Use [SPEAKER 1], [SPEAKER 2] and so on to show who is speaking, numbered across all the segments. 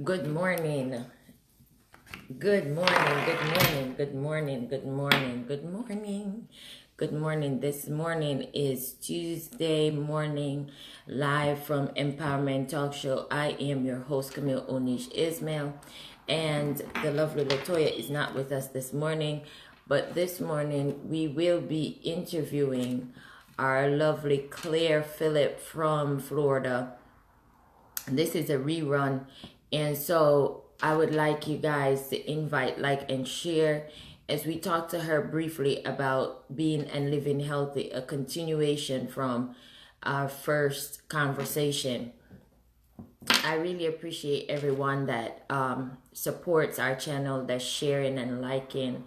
[SPEAKER 1] Good morning. Good morning. Good morning. Good morning. Good morning. Good morning. Good morning. This morning is Tuesday morning, live from Empowerment Talk Show. I am your host, Camille Onish Ismail, and the lovely Latoya is not with us this morning, but this morning we will be interviewing our lovely Claire Phillip from Florida. This is a rerun, and so I would like you guys to invite, like, and share as we talk to her briefly about being and living healthy, a continuation from our first conversation. I really appreciate everyone that supports our channel, that's sharing and liking.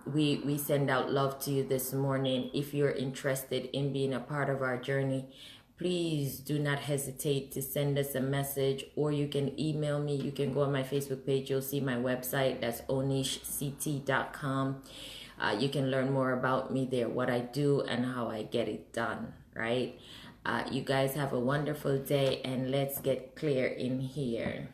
[SPEAKER 1] We send out love to you this morning. If you're interested in being a part of our journey, please do not hesitate to send us a message, or you can email me. You can go on my Facebook page. You'll see my website. That's onishct.com. You can learn more about me there, what I do and how I get it done, right? You guys have a wonderful day, and let's get Claire in here.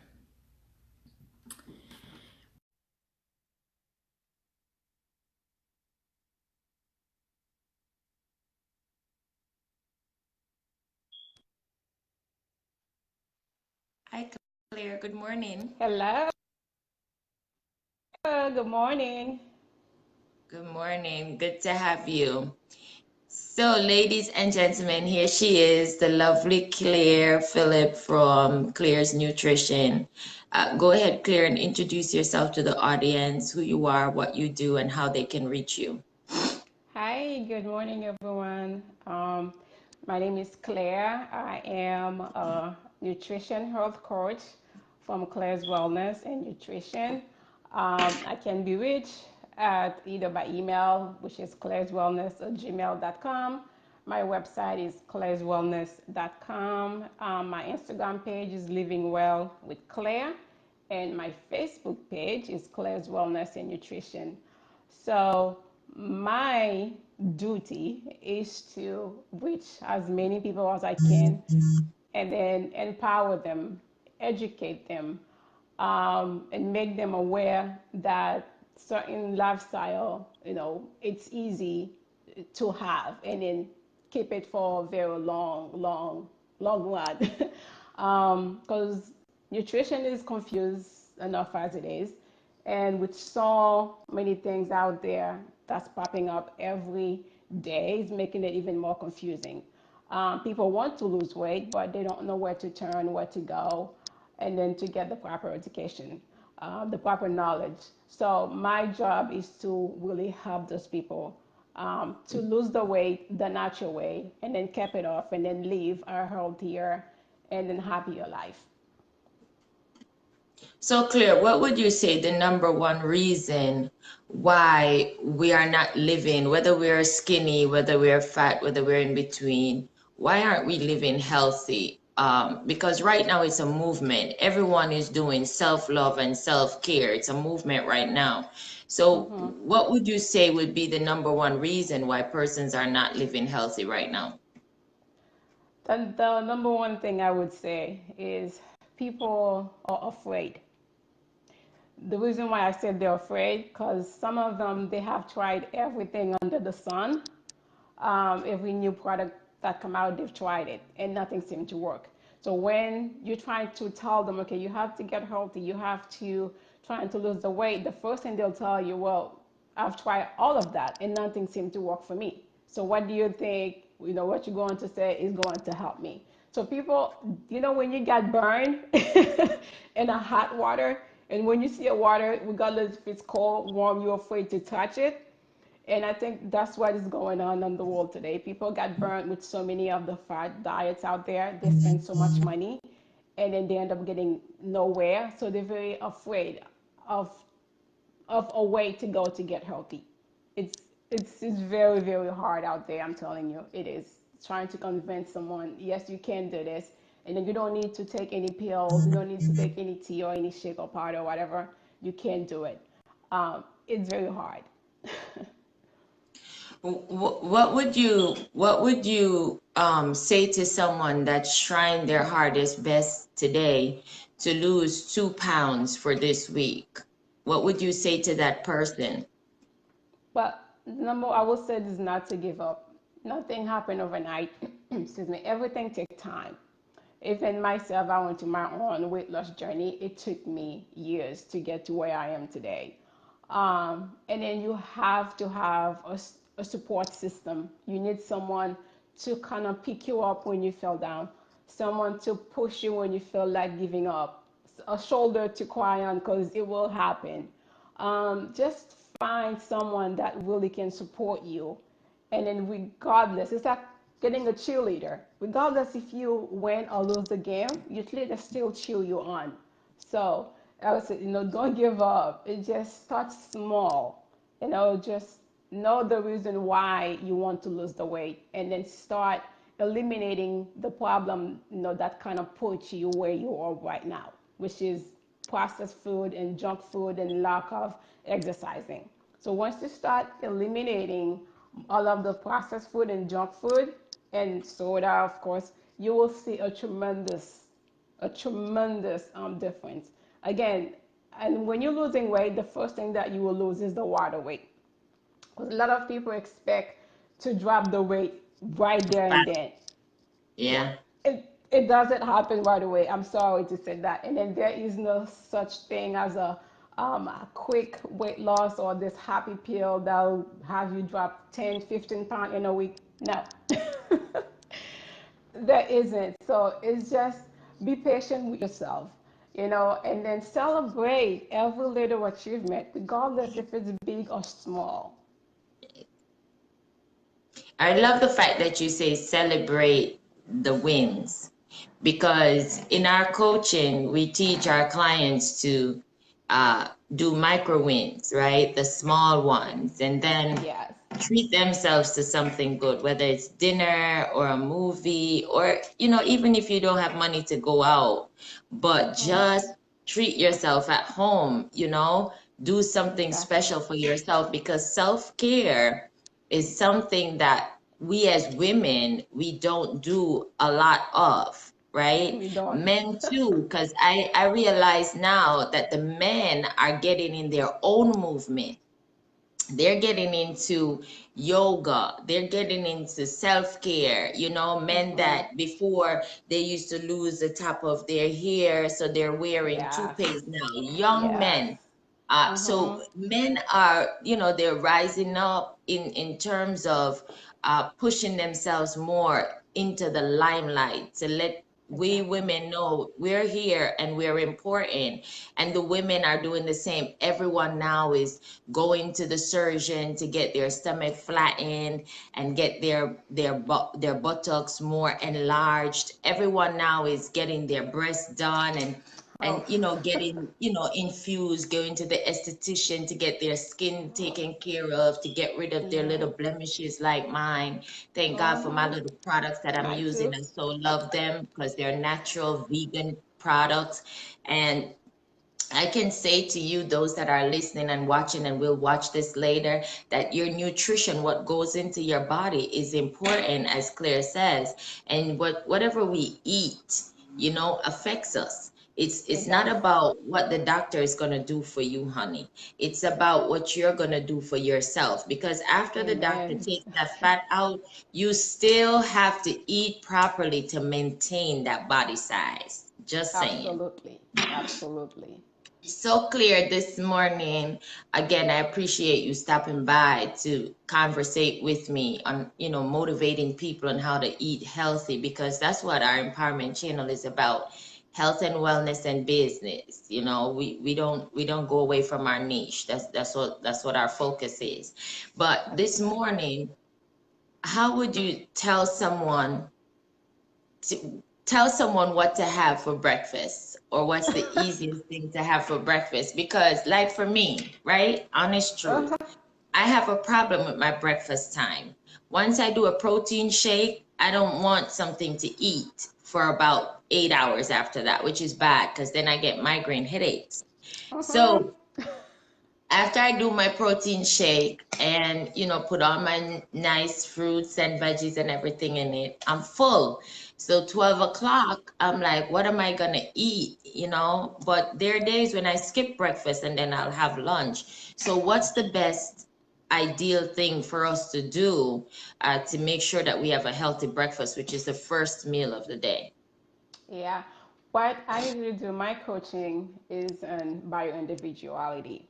[SPEAKER 1] Hi, Claire. Good morning.
[SPEAKER 2] Hello, good morning.
[SPEAKER 1] Good morning. Good to have you. So, ladies and gentlemen, here she is, the lovely Claire Phillip from Claire's Nutrition. Go ahead, Claire, and introduce yourself to the audience, who you are, what you do, and how they can reach you.
[SPEAKER 2] Hi, good morning, everyone. My name is Claire. I am a nutrition health coach from Claire's Wellness and Nutrition. I can be reached at either by email, which is claireswellness@gmail.com. My website is claireswellness.com. My Instagram page is Living Well with Claire, and my Facebook page is Claire's Wellness and Nutrition. So my duty is to reach as many people as I can and then empower them, educate them, and make them aware that certain lifestyle, it's easy to have and then keep it for a very long run. Because nutrition is confused enough as it is. And with so many things out there that's popping up every day, is making it even more confusing. People want to lose weight, but they don't know where to turn, where to go, and then to get the proper education, the proper knowledge. So my job is to really help those people to lose the weight the natural way, and then keep it off, and then live a healthier and then happier life.
[SPEAKER 1] So, Claire, what would you say the number one reason why we are not living, whether we are skinny, whether we are fat, whether we're in between, why aren't we living healthy? Because right now it's a movement. Everyone is doing self-love and self-care. It's a movement right now. So,
[SPEAKER 2] Mm-hmm.
[SPEAKER 1] what would you say would be the number one reason why persons are not living healthy right now?
[SPEAKER 2] The number one thing I would say is people are afraid. The reason why I said they're afraid, because some of them, they have tried everything under the sun. Every new product that come out, they've tried it and nothing seemed to work. So when you try to tell them, okay, you have to get healthy, you have to try to lose the weight, the first thing they'll tell you, well, I've tried all of that and nothing seemed to work for me. So what do you think, what you're going to say is going to help me? So people, when you get burned in a hot water, and when you see a water, regardless if it's cold, warm, you're afraid to touch it. And I think that's what is going on in the world today. People got burnt with so many of the fat diets out there. They spend so much money and then they end up getting nowhere. So they're very afraid of of a way to go to get healthy. It's it's very, very hard out there, I'm telling you. It is. Trying to convince someone, yes, you can do this. And then you don't need to take any pills, you don't need to take any tea or any shake or powder or whatever. You can do it. It's very hard.
[SPEAKER 1] What would you say to someone that's trying their hardest best today to lose 2 pounds for this week? What would you say to that person?
[SPEAKER 2] But number I will say is not to give up. Nothing happened overnight. Excuse me. Everything takes time. Even myself, I went to my own weight loss journey. It took me years to get to where I am today. And then you have to have a support system. You need someone to kind of pick you up when you fell down, someone to push you when you feel like giving up, a shoulder to cry on because it will happen. Just find someone that really can support you. And then, regardless, it's like getting a cheerleader. Regardless if you win or lose the game, your cheerleader still cheer you on. So I would say, don't give up. It just starts small. Just know the reason why you want to lose the weight, and then start eliminating the problem, that kind of puts you where you are right now, which is processed food and junk food and lack of exercising. So once you start eliminating all of the processed food and junk food and soda, of course, you will see a tremendous difference. Again, and when you're losing weight, the first thing that you will lose is the water weight. Because a lot of people expect to drop the weight right there and then. Yeah,
[SPEAKER 1] Yeah.
[SPEAKER 2] it doesn't happen right away. I'm sorry to say that. And then there is no such thing as a quick weight loss or this happy pill that'll have you drop 10, 15 pounds in a week. No, there isn't. So it's just be patient with yourself, and then celebrate every little achievement, regardless if it's big or small.
[SPEAKER 1] I love the fact that you say celebrate the wins, because in our coaching, we teach our clients to do micro wins, right? The small ones, and then
[SPEAKER 2] Yes.
[SPEAKER 1] treat themselves to something good, whether it's dinner or a movie, or, even if you don't have money to go out, but
[SPEAKER 2] Mm-hmm.
[SPEAKER 1] just treat yourself at home, do something
[SPEAKER 2] Exactly.
[SPEAKER 1] special for yourself, because self-care is something that we as women, we don't do a lot of, right?
[SPEAKER 2] We don't.
[SPEAKER 1] Men too, because I realize now that the men are getting in their own movement. They're getting into yoga, they're getting into self-care, men
[SPEAKER 2] Mm-hmm.
[SPEAKER 1] that before they used to lose the top of their hair, so they're wearing
[SPEAKER 2] Yes.
[SPEAKER 1] toothpaste now, young
[SPEAKER 2] Yes.
[SPEAKER 1] men.
[SPEAKER 2] Mm-hmm.
[SPEAKER 1] So men are, they're rising up in terms of pushing themselves more into the limelight to let we
[SPEAKER 2] Exactly.
[SPEAKER 1] women know we're here and we're important. And the women are doing the same. Everyone now is going to the surgeon to get their stomach flattened and get their buttocks more enlarged. Everyone now is getting their breasts done, and
[SPEAKER 2] Oh.
[SPEAKER 1] getting infused, going to the esthetician to get their skin taken care of, to get rid of their little
[SPEAKER 2] Yeah.
[SPEAKER 1] blemishes like mine. Thank God for my
[SPEAKER 2] Mm-hmm.
[SPEAKER 1] little products that I'm
[SPEAKER 2] Mine
[SPEAKER 1] using.
[SPEAKER 2] too.
[SPEAKER 1] I so love them because they're natural vegan products. And I can say to you, those that are listening and watching and will watch this later, that your nutrition, what goes into your body, is important, as Claire says. And whatever we eat, affects us. It's
[SPEAKER 2] It
[SPEAKER 1] not
[SPEAKER 2] does.
[SPEAKER 1] about what the doctor is gonna do for you, honey. It's about what you're gonna do for yourself. Because after the doctor
[SPEAKER 2] Amen.
[SPEAKER 1] takes that fat out, you still have to eat properly to maintain that body size. Just saying.
[SPEAKER 2] Absolutely. Absolutely.
[SPEAKER 1] So clear this morning. Again, I appreciate you stopping by to conversate with me on, motivating people on how to eat healthy, because that's what our empowerment channel is about. Health and wellness and business. We don't go away from our niche. That's what our focus is. But this
[SPEAKER 2] Absolutely.
[SPEAKER 1] morning, how would you tell someone what to have for breakfast, or what's the easiest thing to have for breakfast? Because, like, for me, right, honest truth,
[SPEAKER 2] Uh-huh.
[SPEAKER 1] I have a problem with my breakfast time. Once I do a protein shake, I don't want something to eat for about 8 hours after that, which is bad because then I get migraine headaches.
[SPEAKER 2] Uh-huh.
[SPEAKER 1] So After I do my protein shake and, put all my nice fruits and veggies and everything in it, I'm full. So 12 o'clock, I'm like, what am I gonna eat? But there are days when I skip breakfast and then I'll have lunch. So what's the best ideal thing for us to do to make sure that we have a healthy breakfast, which is the first meal of the day?
[SPEAKER 2] Yeah. What I usually do, my coaching is by individuality.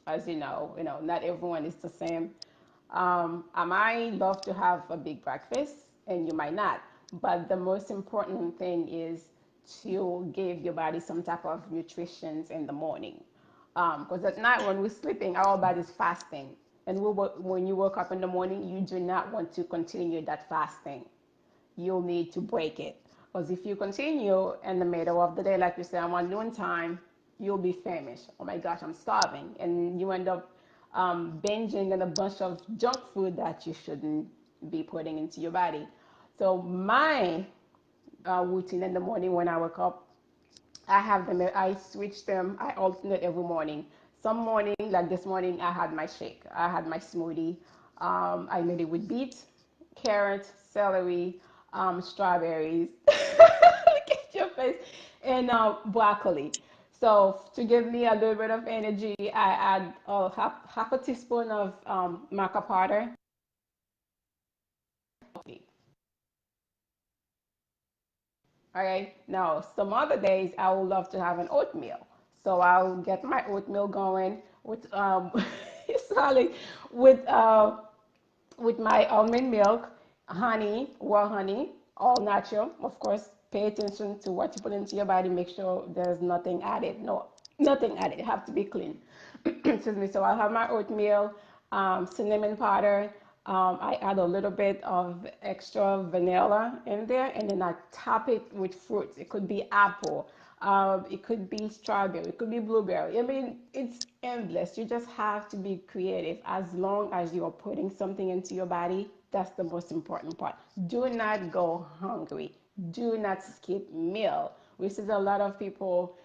[SPEAKER 2] As not everyone is the same. I might love to have a big breakfast, and you might not. But the most important thing is to give your body some type of nutrition in the morning. Because at night when we're sleeping, our body's fasting. And when you wake up in the morning, you do not want to continue that fasting. You'll need to break it. Because if you continue in the middle of the day, like you say, I'm on noontime, you'll be famished. Oh my gosh, I'm starving. And you end up binging on a bunch of junk food that you shouldn't be putting into your body. So my routine in the morning when I wake up, I have them, I switch them, I alternate every morning. Some morning, like this morning, I had my shake, I had my smoothie. I made it with beets, carrots, celery, strawberries. Look at your face, and broccoli. So to give me a little bit of energy, I add half a teaspoon of maca powder. All right. Now, some other days I would love to have an oatmeal. So I'll get my oatmeal going with sorry, with my almond milk, honey, raw honey, all natural. Of course, pay attention to what you put into your body. Make sure there's nothing added. No, nothing added. It have to be clean. Excuse me. So I'll have my oatmeal, cinnamon powder. I add a little bit of extra vanilla in there, and then I top it with fruits. It could be apple, it could be strawberry, it could be blueberry. I mean, it's endless. You just have to be creative. As long as you are putting something into your body, that's the most important part. Do not go hungry. Do not skip meal. We see a lot of people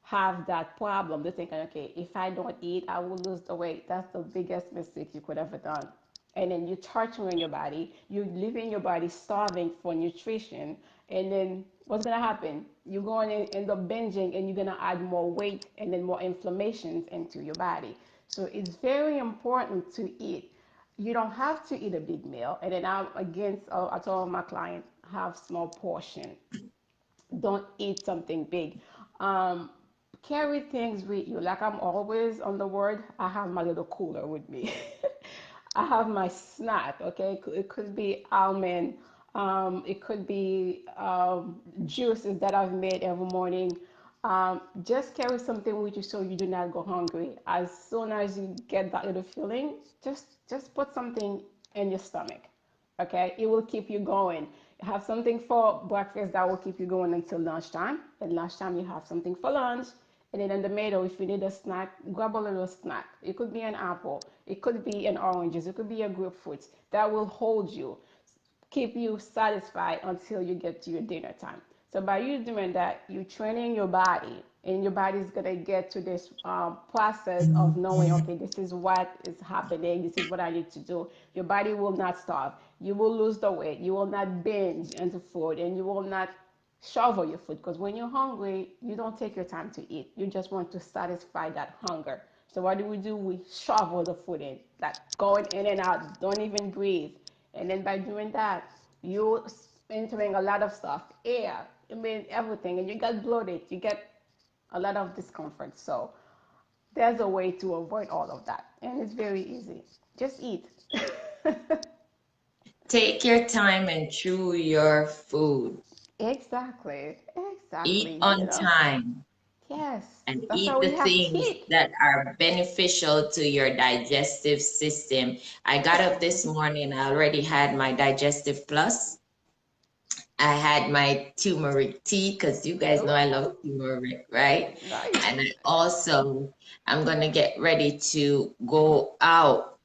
[SPEAKER 2] have that problem. They're thinking, okay, if I don't eat, I will lose the weight. That's the biggest mistake you could ever done. And then you're torturing your body. You're leaving your body starving for nutrition. And then what's gonna happen? You're going to end up binging, and you're gonna add more weight and then more inflammations into your body. So it's very important to eat. You don't have to eat a big meal. And then I told my clients, have small portion. Don't eat something big. Um, Carry things with you. Like I'm always on the word, I have my little cooler with me. I have my snack, okay? It could be almond, it could be juices that I've made every morning. Just carry something with you so you do not go hungry. As soon as you get that little feeling, just put something in your stomach. Okay, it will keep you going. Have something for breakfast that will keep you going until lunchtime. At lunchtime, you have something for lunch. And then in the middle, if you need a snack, grab a little snack. It could be an apple, it could be an oranges, it could be a grapefruit that will hold you, keep you satisfied until you get to your dinner time. So by you doing that, you're training your body, and your body is gonna get to this process of knowing, okay, this is what is happening. This is what I need to do. Your body will not starve. You will lose the weight. You will not binge into food, and you will not shovel your food, because when you're hungry, you don't take your time to eat. You just want to satisfy that hunger. So what do? We shovel the food in, like going in and out. Don't even breathe. And then by doing that, you entering a lot of stuff, air, I mean everything, and you get bloated, you get a lot of discomfort. So there's a way to avoid all of that, and it's very easy. Just eat.
[SPEAKER 1] Take your time and chew your food.
[SPEAKER 2] Exactly,
[SPEAKER 1] Eat
[SPEAKER 2] exactly.
[SPEAKER 1] on time
[SPEAKER 2] Yes,
[SPEAKER 1] and
[SPEAKER 2] that's
[SPEAKER 1] eat
[SPEAKER 2] how
[SPEAKER 1] the
[SPEAKER 2] we have
[SPEAKER 1] things
[SPEAKER 2] teeth.
[SPEAKER 1] that are beneficial to your digestive system. I got up this morning, I already had my Digestive Plus. I had my turmeric tea because you guys know I love
[SPEAKER 2] Ooh,
[SPEAKER 1] turmeric, right?
[SPEAKER 2] nice.
[SPEAKER 1] And I'm gonna get ready to go out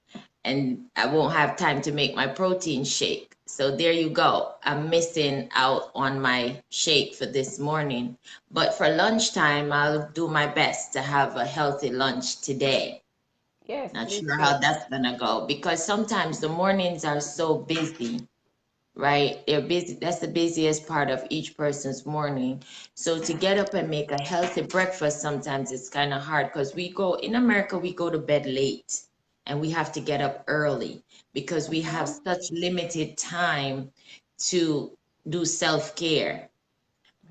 [SPEAKER 1] and I won't have time to make my protein shake. So there you go. I'm missing out on my shake for this morning. But for lunchtime, I'll do my best to have a healthy lunch today.
[SPEAKER 2] Yes,
[SPEAKER 1] Not
[SPEAKER 2] please
[SPEAKER 1] sure
[SPEAKER 2] do.
[SPEAKER 1] how that's gonna go because sometimes the mornings are so busy, right? They're busy. That's the busiest part of each person's morning. So to get up and make a healthy breakfast, sometimes it's kind of hard because in America, we go to bed late and we have to get up early because we have
[SPEAKER 2] Okay.
[SPEAKER 1] such limited time to do self-care.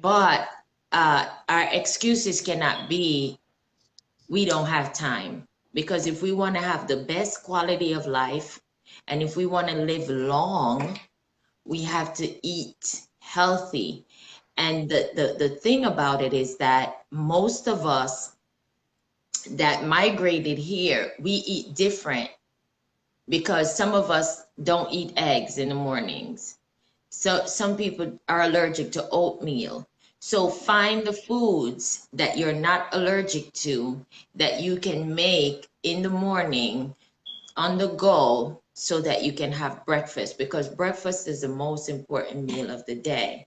[SPEAKER 1] But our excuses cannot be we don't have time because if we want to have the best quality of life and if we want to live long, we have to eat healthy. And the thing about it is that most of us that migrated here, we eat different because some of us don't eat eggs in the mornings. So some people are allergic to oatmeal. So find the foods that you're not allergic to that you can make in the morning on the go so that you can have breakfast because breakfast is the most important meal of the day,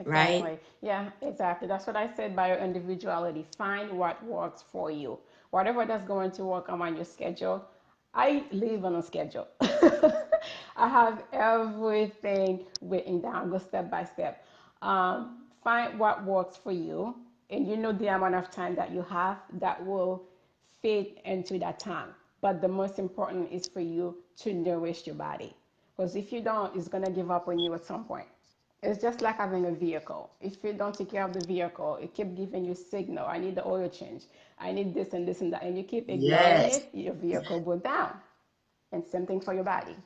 [SPEAKER 1] right?
[SPEAKER 2] Exactly. Yeah, exactly. That's what I said by your individuality. Find what works for you. Whatever that's going to work on your schedule. I live on a schedule. I have everything written down, go step by step. Find what works for you, and you know the amount of time that you have that will fit into that time. But the most important is for you to nourish your body. Because if you don't, it's going to give up on you at some point. It's just like having a vehicle. If you don't take care of the vehicle, it keep giving you signal. I need the oil change. I need this and this and that. And you keep ignoring
[SPEAKER 1] Yes,
[SPEAKER 2] it, your vehicle will down. And same thing for your body.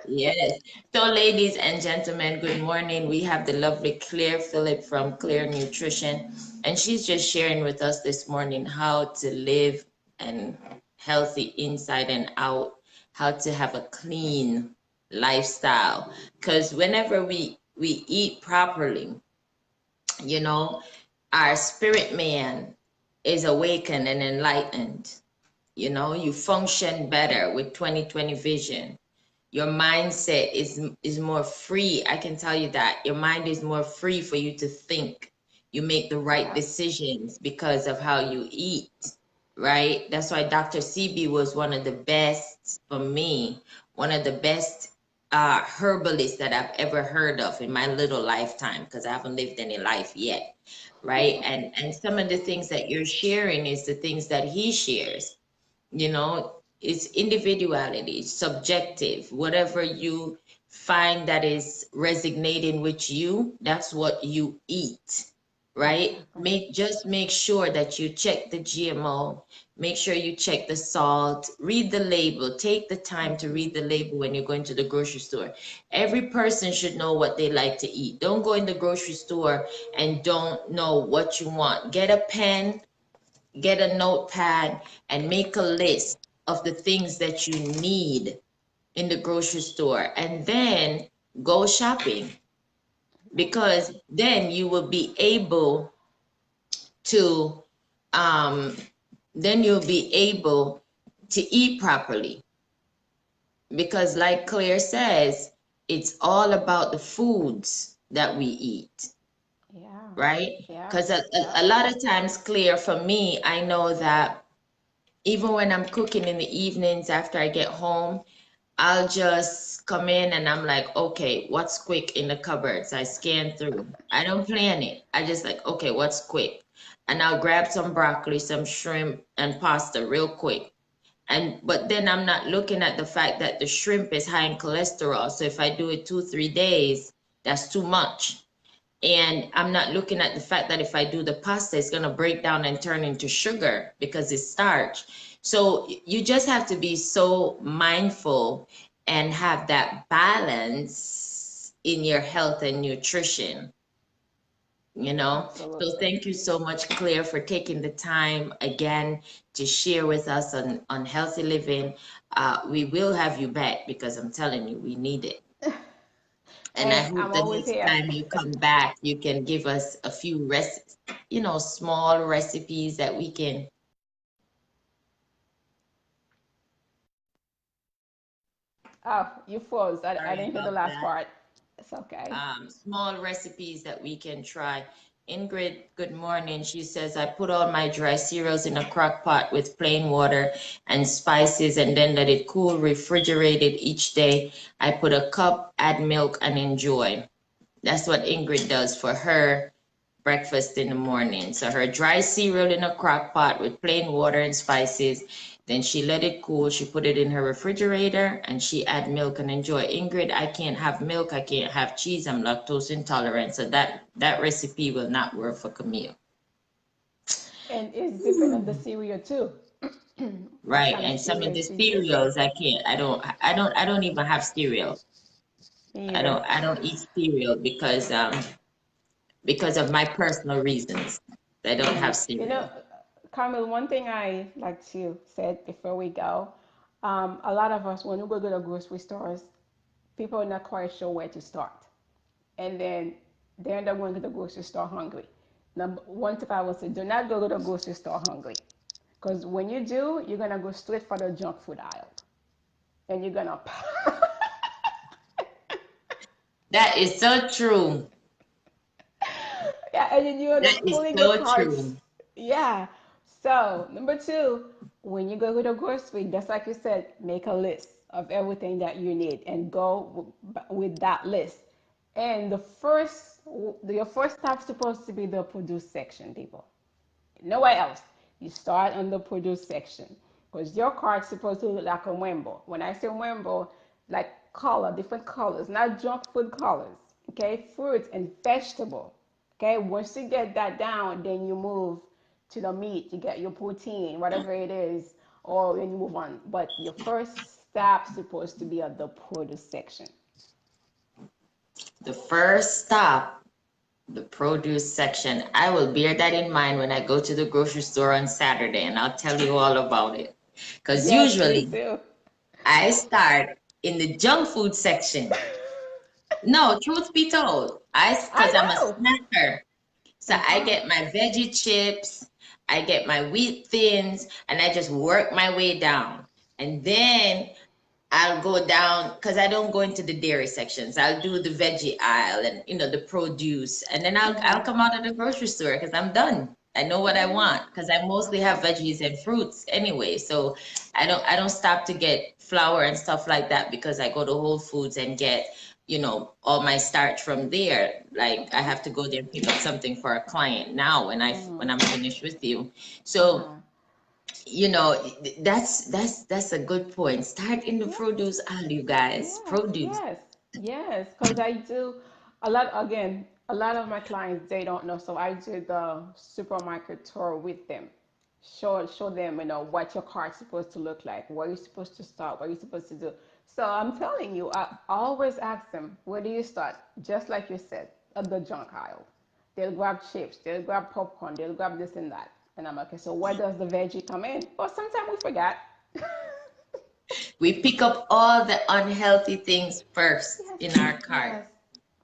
[SPEAKER 1] yes. So, ladies and gentlemen, good morning. We have the lovely Claire Phillip from Claire Nutrition, and she's just sharing with us this morning how to live and healthy inside and out, how to have a clean lifestyle. Because whenever we eat properly, you know, our spirit man is awakened and enlightened. You know, you function better with 2020 vision. Your mindset is more free. I can tell you that your mind is more free for you to think. You make the right
[SPEAKER 2] Yeah.
[SPEAKER 1] decisions because of how you eat, right? That's why Dr. CB was one of the best for me, one of the best herbalists that I've ever heard of in my little lifetime because I haven't lived any life yet, right? And some of the things that you're sharing is the things that he shares. You know, it's individuality, it's subjective. Whatever you find that is resonating with you, that's what you eat, right?
[SPEAKER 2] Exactly.
[SPEAKER 1] Make sure that you check the GMO, make sure you check the salt, read the label, take the time to read the label when you're going to the grocery store. Every person should know what they like to eat. Don't go in the grocery store and don't know what you want. Get a pen, get a notepad, and make a list of the things that you need in the grocery store and then go shopping because then you will be able to um then you'll be able to eat properly because like Claire says, it's all about the foods that we eat,
[SPEAKER 2] Yeah.
[SPEAKER 1] right?
[SPEAKER 2] Yeah.
[SPEAKER 1] Because
[SPEAKER 2] Yeah.
[SPEAKER 1] a lot of times, Claire, for me, I know that even when I'm cooking in the evenings after I get home, I'll just come in and I'm like, okay, what's quick in the cupboards? I scan through. I don't plan it. I just like, okay, what's quick? And I'll grab some broccoli, some shrimp, and pasta real quick. And but then I'm not looking at the fact that the shrimp is high in cholesterol. So if I do it 2, 3 days, that's too much. And I'm not looking at the fact that if I do the pasta, it's going to break down and turn into sugar because it's starch. So you just have to be so mindful and have that balance in your health and nutrition, you know? So
[SPEAKER 2] Absolutely.
[SPEAKER 1] thank you so much, Claire, for taking the time again to share with us on healthy living. We will have you back because I'm telling you, we need it. And I
[SPEAKER 2] Hey,
[SPEAKER 1] hope
[SPEAKER 2] I'm
[SPEAKER 1] the
[SPEAKER 2] always
[SPEAKER 1] next
[SPEAKER 2] here.
[SPEAKER 1] time you come back, you can give us a few small recipes that we can,
[SPEAKER 2] Oh, you froze. I
[SPEAKER 1] sorry
[SPEAKER 2] didn't hear the
[SPEAKER 1] about
[SPEAKER 2] last
[SPEAKER 1] that,
[SPEAKER 2] part. It's okay.
[SPEAKER 1] small recipes that we can try. Ingrid, good morning. She says, I put all my dry cereals in a crock pot with plain water and spices and then let it cool, refrigerate it each day. I put a cup, add milk, and enjoy. That's what Ingrid does for her breakfast in the morning. So her dry cereal in a crock pot with plain water and spices. Then she let it cool. She put it in her refrigerator and she add milk and enjoy. Ingrid, I can't have milk. I can't have cheese. I'm lactose intolerant. So that recipe will not work for Camille.
[SPEAKER 2] And it's depend on the cereal too. What
[SPEAKER 1] Right.
[SPEAKER 2] kind of
[SPEAKER 1] And some of
[SPEAKER 2] cereal
[SPEAKER 1] the
[SPEAKER 2] she use?
[SPEAKER 1] cereals I can't. I don't even have cereal.
[SPEAKER 2] Me
[SPEAKER 1] I
[SPEAKER 2] either.
[SPEAKER 1] don't I don't eat cereal because of my personal reasons. I don't
[SPEAKER 2] Yeah.
[SPEAKER 1] have
[SPEAKER 2] You know,
[SPEAKER 1] cereal.
[SPEAKER 2] Carmel, one thing I like to say before we go, a lot of us, when we go to the grocery stores, people are not quite sure where to start. And then they end up going to the grocery store hungry. Number one tip I would say, do not go to the grocery store hungry. Because when you do, you're going to go straight for the junk food aisle. And you're going to
[SPEAKER 1] That is so true.
[SPEAKER 2] yeah, and then you end
[SPEAKER 1] That
[SPEAKER 2] up
[SPEAKER 1] is
[SPEAKER 2] pulling your
[SPEAKER 1] so
[SPEAKER 2] carts.
[SPEAKER 1] true.
[SPEAKER 2] Yeah. So, number two, when you go to the grocery, just like you said, make a list of everything that you need and go with that list. And your first stop's supposed to be the produce section, people. Nowhere else. You start on the produce section because your cart's supposed to look like a rainbow. When I say rainbow, like color, different colors, not junk food colors. Okay, fruits and vegetable. Okay, once you get that down, then you move to the meat. You get your protein, whatever it is, or then you move on. But your first stop supposed to be at the produce section.
[SPEAKER 1] The first stop, the produce section. I will bear that in mind when I go to the grocery store on Saturday and I'll tell you all about it. Because
[SPEAKER 2] Yes, please
[SPEAKER 1] usually
[SPEAKER 2] do.
[SPEAKER 1] I start in the junk food section. No, truth be told,
[SPEAKER 2] I
[SPEAKER 1] because I'm a
[SPEAKER 2] know.
[SPEAKER 1] snacker. So I
[SPEAKER 2] Uh-huh.
[SPEAKER 1] get my veggie chips, I get my wheat thins, and I just work my way down. And then I'll go down because I don't go into the dairy sections. I'll do the veggie aisle and the produce, and then I'll
[SPEAKER 2] Mm-hmm.
[SPEAKER 1] come out of the grocery store because I'm done. I know what I
[SPEAKER 2] Yeah.
[SPEAKER 1] want because I mostly have veggies and fruits anyway. So I don't stop to get flour and stuff like that because I go to Whole Foods and get all my starch from there. Like I
[SPEAKER 2] Uh-huh.
[SPEAKER 1] have to go there and pick up something for a client now when
[SPEAKER 2] Mm-hmm.
[SPEAKER 1] I'm finished with you. So
[SPEAKER 2] Uh-huh.
[SPEAKER 1] that's a good point. Start in the
[SPEAKER 2] Yeah.
[SPEAKER 1] produce aisle, you guys.
[SPEAKER 2] Yes.
[SPEAKER 1] Produce.
[SPEAKER 2] Yes. Yes. Because I do a lot again, a lot of my clients they don't know. So I do the supermarket tour with them. Show them, what your cart's supposed to look like, where you're supposed to start, what you're supposed to do. So I'm telling you, I always ask them, where do you start? Just like you said, at the junk aisle. They'll grab chips, they'll grab popcorn, they'll grab this and that. And I'm like, okay, so where does the veggie come in? Or sometimes we forget.
[SPEAKER 1] We pick up all the unhealthy things first
[SPEAKER 2] Yes,
[SPEAKER 1] in our cart.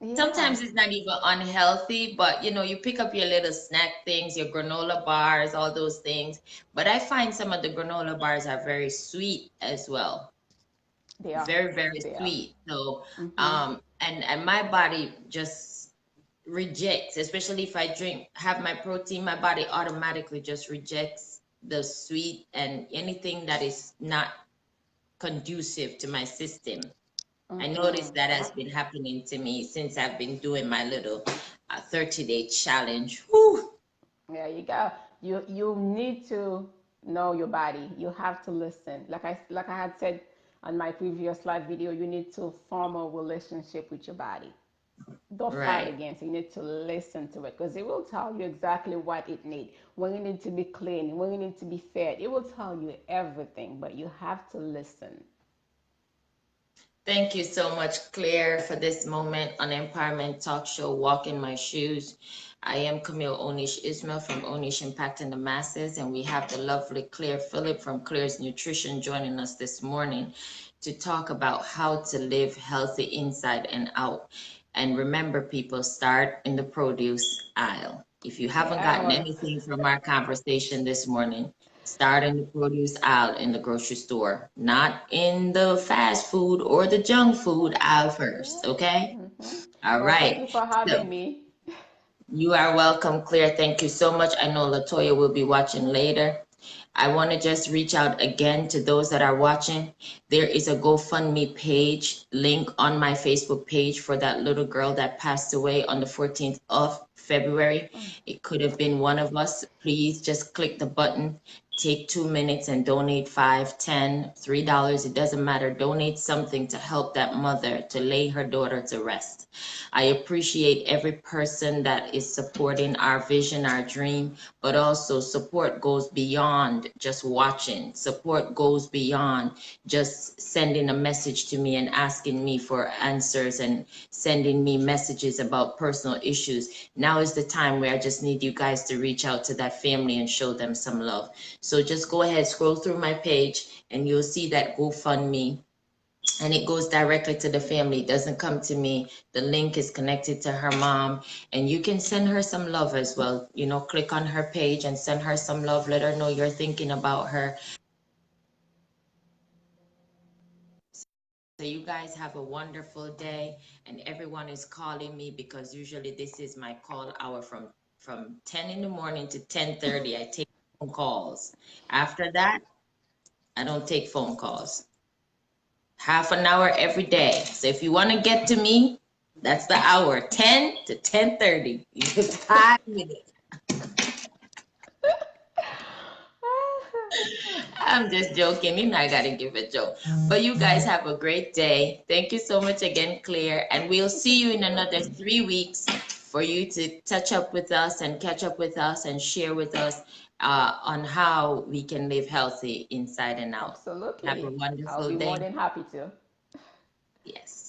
[SPEAKER 2] yes, yeah,
[SPEAKER 1] Sometimes it's not even unhealthy, but you pick up your little snack things, your granola bars, all those things. But I find some of the granola bars are very sweet as well.
[SPEAKER 2] they are,
[SPEAKER 1] Very, very
[SPEAKER 2] they are.
[SPEAKER 1] sweet. So,
[SPEAKER 2] Mm-hmm.
[SPEAKER 1] and my body just rejects, especially if I have my protein, my body automatically just rejects the sweet and anything that is not conducive to my system. I
[SPEAKER 2] Mm-hmm.
[SPEAKER 1] noticed that has been happening to me since I've been doing my little 30-day challenge. Whew.
[SPEAKER 2] There you go. You need to know your body. You have to listen. Like I had said on my previous live video, you need to form a relationship with your body. Don't fight
[SPEAKER 1] Right.
[SPEAKER 2] against it. You need to listen to it because it will tell you exactly what it needs. When you need to be clean, when you need to be fed, it will tell you everything. But you have to listen.
[SPEAKER 1] Thank you so much, Claire, for this moment on Empowerment Talk Show, Walk in My Shoes. I am Camille Onish Ismail from Onish Impacting the Masses, and we have the lovely Claire Phillip from Claire's Nutrition joining us this morning to talk about how to live healthy inside and out. And remember, people, start in the produce aisle. If you haven't gotten
[SPEAKER 2] Yeah.
[SPEAKER 1] anything from our conversation this morning, start in the produce aisle in the grocery store, not in the fast food or the junk food aisle
[SPEAKER 2] Yeah.
[SPEAKER 1] first, okay?
[SPEAKER 2] Mm-hmm.
[SPEAKER 1] All
[SPEAKER 2] Well, thank you
[SPEAKER 1] right.
[SPEAKER 2] for
[SPEAKER 1] So
[SPEAKER 2] having me.
[SPEAKER 1] You are welcome, Claire. Thank you so much. I know Latoya will be watching later. I want to just reach out again to those that are watching. There is a GoFundMe page link on my Facebook page for that little girl that passed away on the 14th of February. It could have been one of us. Please just click the button. Take 2 minutes and donate $5, $10, $3. It doesn't matter. Donate something to help that mother to lay her daughter to rest. I appreciate every person that is supporting our vision, our dream, but also support goes beyond just watching. Support goes beyond just sending a message to me and asking me for answers and sending me messages about personal issues. Now is the time where I just need you guys to reach out to that family and show them some love. So just go ahead, scroll through my page, and you'll see that GoFundMe, and it goes directly to the family. It doesn't come to me. The link is connected to her mom, and you can send her some love as well. You know, click on her page and send her some love. Let her know you're thinking about her. So you guys have a wonderful day, and everyone is calling me because usually this is my call hour from 10 in the morning to 10:30. I take phone calls. After that, I don't take phone calls. Half an hour every day. So if you want to get to me, that's the hour, 10 to 10:30. You get 5 minutes. I'm just joking. You know I gotta give a joke. But you guys have a great day. Thank you so much again, Claire. And we'll see you in another 3 weeks for you to touch up with us and catch up with us and share with us on how we can live healthy inside and out. Have a
[SPEAKER 2] Absolutely. I'll
[SPEAKER 1] wonderful
[SPEAKER 2] be more
[SPEAKER 1] day.
[SPEAKER 2] than happy to.
[SPEAKER 1] Yes.